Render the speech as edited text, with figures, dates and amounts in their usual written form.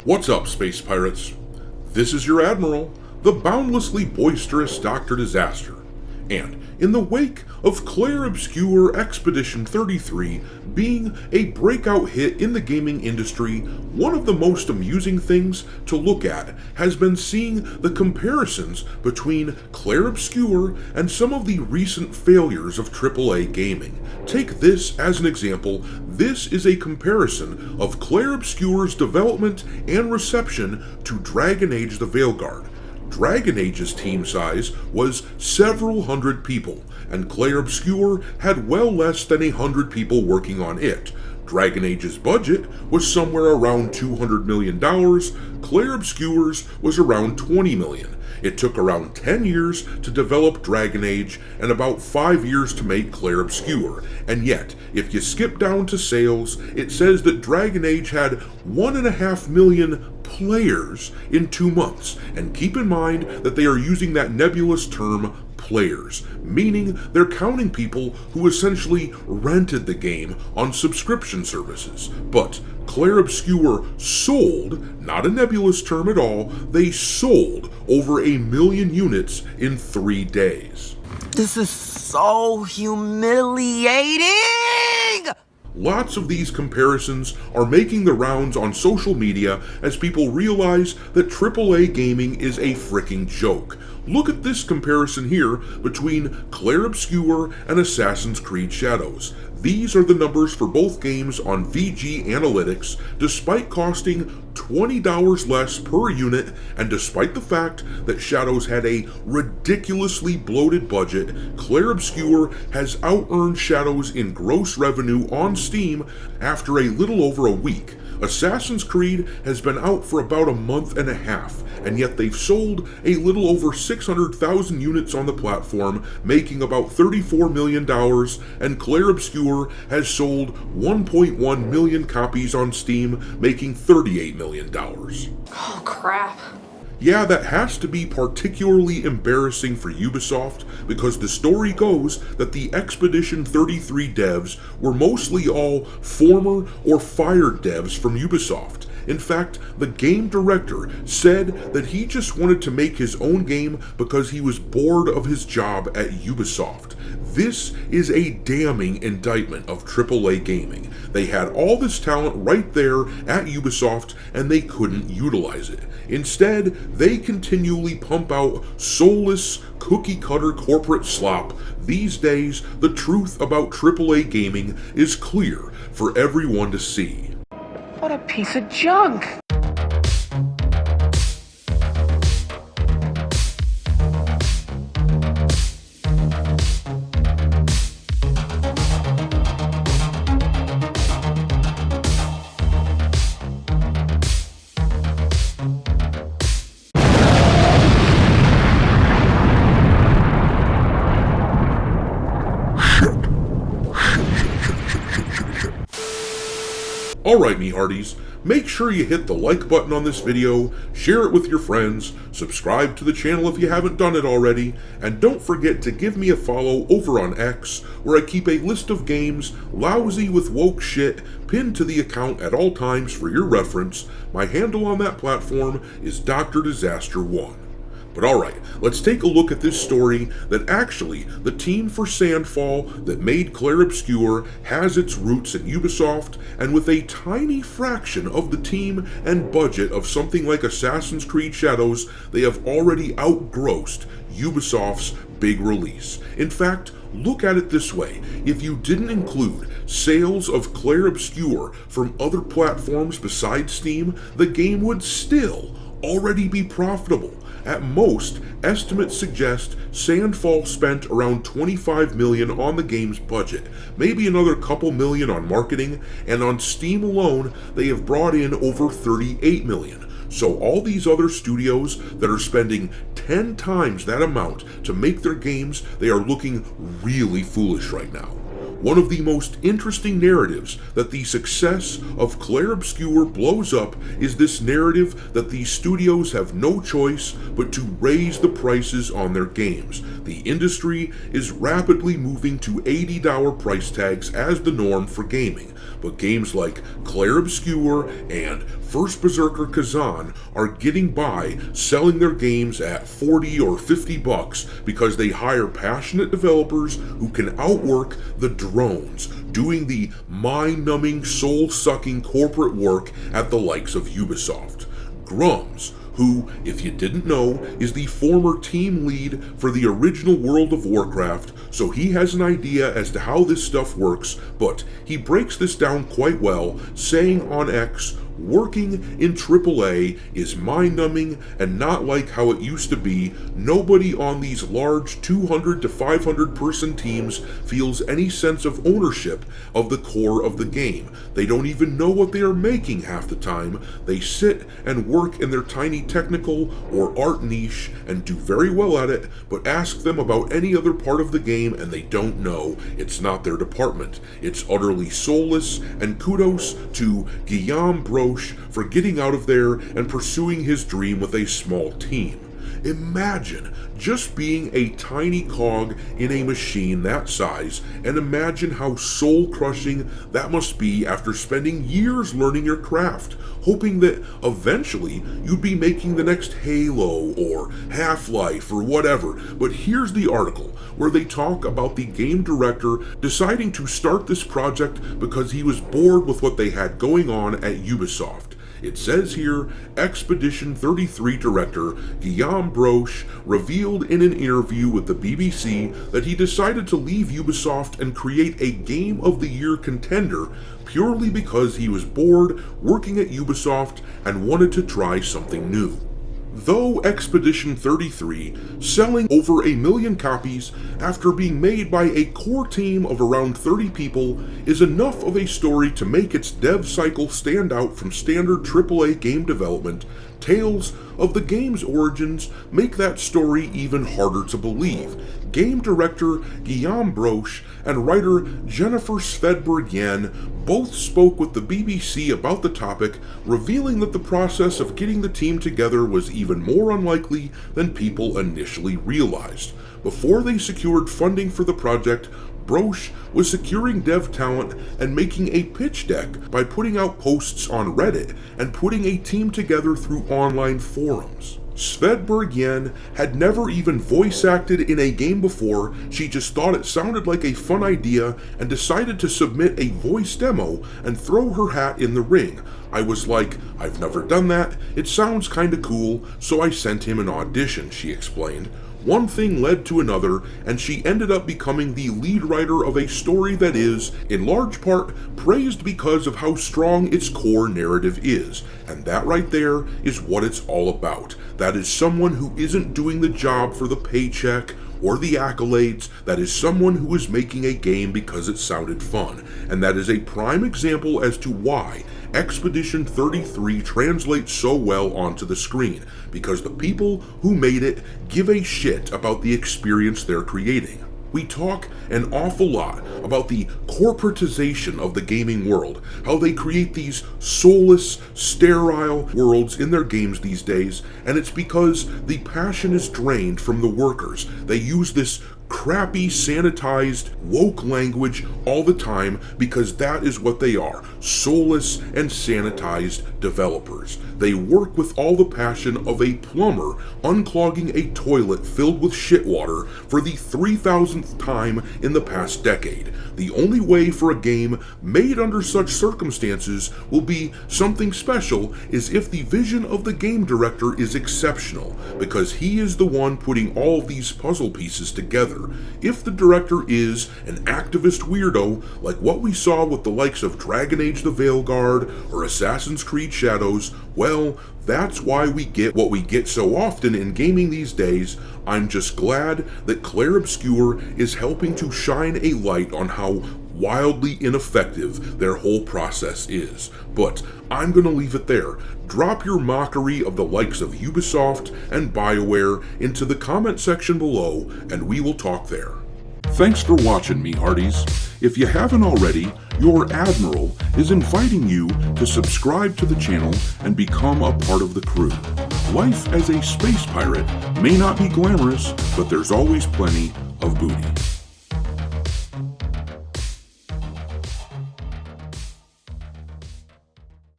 What's up, space pirates? This is your Admiral, the boundlessly boisterous Dr. Disaster, and in the wake of Clair Obscur Expedition 33 being a breakout hit in the gaming industry, one of the most amusing things to look at has been seeing the comparisons between Clair Obscur and some of the recent failures of AAA gaming. Take this as an example. This is a comparison of Clair Obscur's development and reception to Dragon Age the Veilguard. Dragon Age's team size was several hundred people, and Clair Obscur had well less than 100 people working on it. Dragon Age's budget was somewhere around $200 million, Clair Obscur's was around $20 million. It took around 10 years to develop Dragon Age and about 5 years to make Clair Obscur, and yet, if you skip down to sales, it says that Dragon Age had 1.5 million players in 2 months, and keep in mind that they are using that nebulous term players, meaning they're counting people who essentially rented the game on subscription services. But Clair Obscur sold, not a nebulous term at all, they sold over 1 million units in 3 days. This is so humiliating! Lots of these comparisons are making the rounds on social media as people realize that AAA gaming is a fricking joke. Look at this comparison here between Clair Obscur and Assassin's Creed Shadows. These are the numbers for both games on VG Analytics, despite costing $20 less per unit, and despite the fact that Shadows had a ridiculously bloated budget, Clair Obscur has out-earned Shadows in gross revenue on Steam after a little over a week. Assassin's Creed has been out for about a month and a half, and yet they've sold a little over 600,000 units on the platform, making about $34 million, and Clair Obscur has sold 1.1 million copies on Steam, making $38 million. Oh, crap. Yeah, that has to be particularly embarrassing for Ubisoft, because the story goes that the Expedition 33 devs were mostly all former or fired devs from Ubisoft. In fact, the game director said that he just wanted to make his own game because he was bored of his job at Ubisoft. This is a damning indictment of AAA gaming. They had all this talent right there at Ubisoft and they couldn't utilize it. Instead, they continually pump out soulless, cookie-cutter corporate slop. These days, the truth about AAA gaming is clear for everyone to see. What a piece of junk! Alright, me hearties, make sure you hit the like button on this video, share it with your friends, subscribe to the channel if you haven't done it already, and don't forget to give me a follow over on X, where I keep a list of games lousy with woke shit pinned to the account at all times for your reference. My handle on that platform is Dr. Disaster 1. But alright, let's take a look at this story that actually the team for Sandfall that made Clair Obscur has its roots in Ubisoft, and with a tiny fraction of the team and budget of something like Assassin's Creed Shadows, they have already outgrossed Ubisoft's big release. In fact, look at it this way: if you didn't include sales of Clair Obscur from other platforms besides Steam, the game would still already be profitable. At most, estimates suggest Sandfall spent around $25 million on the game's budget, maybe another couple million on marketing, and on Steam alone, they have brought in over $38 million. So all these other studios that are spending 10 times that amount to make their games, they are looking really foolish right now. One of the most interesting narratives that the success of Clair Obscur blows up is this narrative that these studios have no choice but to raise the prices on their games. The industry is rapidly moving to $80 price tags as the norm for gaming, but games like Clair Obscur and First Berserker Kazan are getting by selling their games at $40 or $50 because they hire passionate developers who can outwork the drones doing the mind-numbing, soul-sucking corporate work at the likes of Ubisoft. Grums, who, if you didn't know, is the former team lead for the original World of Warcraft, so he has an idea as to how this stuff works, but he breaks this down quite well, saying on X, "Working in AAA is mind-numbing and not like how it used to be. Nobody on these large 200 to 500 person teams feels any sense of ownership of the core of the game. They don't even know what they are making half the time. They sit and work in their tiny technical or art niche and do very well at it, but ask them about any other part of the game and they don't know. It's not their department. It's utterly soulless, and kudos to Guillaume Broche for getting out of there and pursuing his dream with a small team." Imagine just being a tiny cog in a machine that size, and imagine how soul-crushing that must be after spending years learning your craft, hoping that eventually you'd be making the next Halo or Half-Life or whatever. But here's the article where they talk about the game director deciding to start this project because he was bored with what they had going on at Ubisoft. It says here, Expedition 33 director Guillaume Broche revealed in an interview with the BBC that he decided to leave Ubisoft and create a Game of the Year contender purely because he was bored working at Ubisoft and wanted to try something new. Though Expedition 33, selling over 1 million copies after being made by a core team of around 30 people, is enough of a story to make its dev cycle stand out from standard AAA game development, tales of the game's origins make that story even harder to believe. Game director Guillaume Broche and writer Jennifer Svedberg-Yen both spoke with the BBC about the topic, revealing that the process of getting the team together was even more unlikely than people initially realized. Before they secured funding for the project, Broche was securing dev talent and making a pitch deck by putting out posts on Reddit and putting a team together through online forums. Svedberg-Yen had never even voice acted in a game before. She just thought it sounded like a fun idea and decided to submit a voice demo and throw her hat in the ring. I was like, I've never done that, it sounds kinda cool, so I sent him an audition, she explained. One thing led to another, and she ended up becoming the lead writer of a story that is, in large part, praised because of how strong its core narrative is. And that right there is what it's all about. That is someone who isn't doing the job for the paycheck or the accolades. That is someone who is making a game because it sounded fun. And that is a prime example as to why Expedition 33 translates so well onto the screen, because the people who made it give a shit about the experience they're creating. We talk an awful lot about the corporatization of the gaming world, how they create these soulless, sterile worlds in their games these days, and it's because the passion is drained from the workers. They use this crappy, sanitized, woke language all the time because that is what they are, soulless and sanitized developers. They work with all the passion of a plumber unclogging a toilet filled with shit water for the 3,000th time in the past decade. The only way for a game made under such circumstances will be something special is if the vision of the game director is exceptional, because he is the one putting all of these puzzle pieces together. If the director is an activist weirdo, like what we saw with the likes of Dragon Age the Veilguard or Assassin's Creed Shadows, well, that's why we get what we get so often in gaming these days. I'm just glad that Clair Obscur is helping to shine a light on how wildly ineffective their whole process is. But I'm gonna leave it there. Drop your mockery of the likes of Ubisoft and BioWare into the comment section below, and we will talk there. Thanks for watching, me hearties. If you haven't already, your Admiral is inviting you to subscribe to the channel and become a part of the crew. Life as a space pirate may not be glamorous, but there's always plenty of booty.